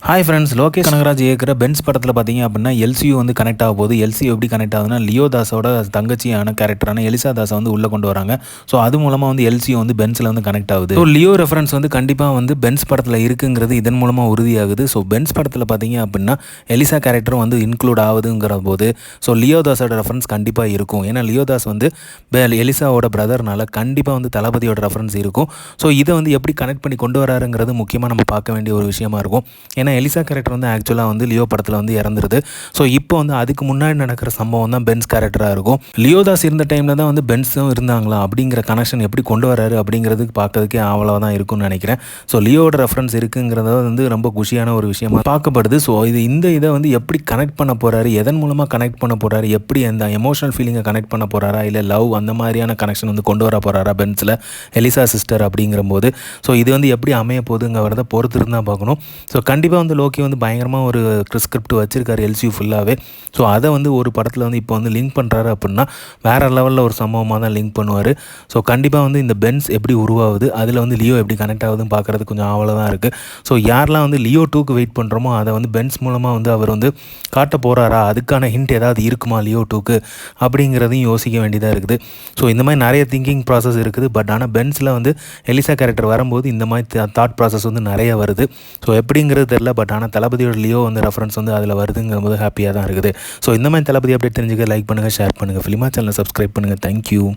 Hi friends, Lokesh Kanagaraj இயக்குற Benz படத்தில் பார்த்தீங்க அப்படின்னா எல்சியூ வந்து கனெக்ட் ஆக போகுது. எல்சியூ எப்படி கனெக்ட் ஆகுதுன்னா, லியோ தாஸோட தங்கச்சியான கேரக்டரான எலிசா தாஸை வந்து உள்ளே கொண்டு வராங்க. ஸோ அது மூலமாக வந்து எல்சியூ வந்து பென்ஸில் வந்து கனெக்ட் ஆகுது. ஸோ லியோ ரெஃபரன்ஸ் வந்து கண்டிப்பாக வந்து பென்ஸ் படத்தில் இருக்குங்கிறது இதன் மூலமாக உறுதியாகுது. ஸோ பென்ஸ் படத்தில் பார்த்தீங்க அப்படின்னா எலிசா கேரக்டரும் வந்து இன்க்ளூட் ஆகுதுங்கிற போது ஸோ லியோ தாஸோட ரெஃபரன்ஸ் கண்டிப்பாக இருக்கும். ஏன்னா லியோ தாஸ் வந்து எலிசாவோட பிரதர்னால கண்டிப்பாக வந்து தளபதியோட ரெஃபரன்ஸ் இருக்கும். ஸோ இதை வந்து எப்படி கனெக்ட் பண்ணி கொண்டு வராருங்கிறது முக்கியமாக நம்ம பார்க்க வேண்டிய ஒரு விஷயமா இருக்கும். ஏன்னா எலிசா கேரக்டர் வந்து ஆக்சுவலாக வந்து லியோ படத்தில் வந்து இறந்துருது. ஸோ இப்போ வந்து அதுக்கு முன்னாடி நடக்கிற சம்பவம் தான் பென்ஸ் கேரக்டராக இருக்கும். லியோ தாஸ் இருந்த டைமில் தான் வந்து பென்ஸும் இருந்தாங்களா அப்படிங்கிற கனெக்ஷன் எப்படி கொண்டு வராரு அப்படிங்கிறதுக்கு பார்க்கறதுக்கே அவ்வளோ தான் இருக்கும்னு நினைக்கிறேன். ஸோ லியோட ரெஃபரன்ஸ் இருக்குங்கிறத வந்து ரொம்ப குஷியான ஒரு விஷயமா பார்க்கப்படுது. ஸோ இதை வந்து எப்படி கனெக்ட் பண்ண போகிறாரு, எதன் மூலமாக கனெக்ட் பண்ண போகிறாரு, எப்படி அந்த எமோஷனல் ஃபீலிங்கை கனெக்ட் பண்ண போகிறாரா, இல்லை லவ் அந்த மாதிரியான கனெக்ஷன் வந்து கொண்டு வர போகிறாரா பென்ஸில் எலிசா சிஸ்டர் அப்படிங்கிற போது ஸோ இது வந்து எப்படி அமைய போகுதுங்கிறத பொறுத்து இருந்தால் பார்க்கணும். ஸோ கண்டிப்பாக வந்து லோகி வந்து பயங்கரமாக ஒரு ஸ்கிரிப்ட் வச்சிருக்காரு எல்சியூ ஃபுல்லாகவே. ஸோ அதை வந்து ஒரு படத்தில் வந்து இப்போ வந்து லிங்க் பண்ணுறாரு அப்படின்னா வேறு லெவலில் ஒரு சம்பவமாக தான் லிங்க் பண்ணுவார். ஸோ கண்டிப்பாக வந்து இந்த பென்ஸ் எப்படி உருவாகுது, அதில் வந்து லியோ எப்படி கனெக்ட் ஆகுதுன்னு பார்க்குறது கொஞ்சம் ஆவலாக தான் இருக்குது. ஸோ யாரெல்லாம் வந்து லியோ 2க்கு வெயிட் பண்ணுறோமோ அதை வந்து பென்ஸ் மூலமாக வந்து அவர் வந்து காட்ட போகிறாரா, அதுக்கான ஹிண்ட் ஏதாவது இருக்குமா லியோ 2க்கு அப்படிங்கிறதையும் யோசிக்க வேண்டியதாக இருக்குது. ஸோ இந்த மாதிரி நிறைய திங்கிங் ப்ராசஸ் இருக்குது. பட் ஆனால் பென்ஸில் வந்து எலிசா கேரக்டர் வரும்போது இந்த மாதிரி தாட் ப்ராசஸ் வந்து நிறைய வருது. ஸோ எப்படிங்கிறது தெரில. பட் ஆனால் தளபதியோட லியோ வந்து ரெஃபரன்ஸ் வந்து அதில் வருதுங்கும்போது ஹாப்பியாக தான் இருக்குது. ஸோ இந்த மாதிரி தளபதி அப்டேட் தெரிஞ்சுக்க லைக் பண்ணுங்கள், ஷேர் பண்ணுங்கள், ஃபிலிமா சேனலை சப்ஸ்கிரைப் பண்ணுங்கள். தேங்க்யூ.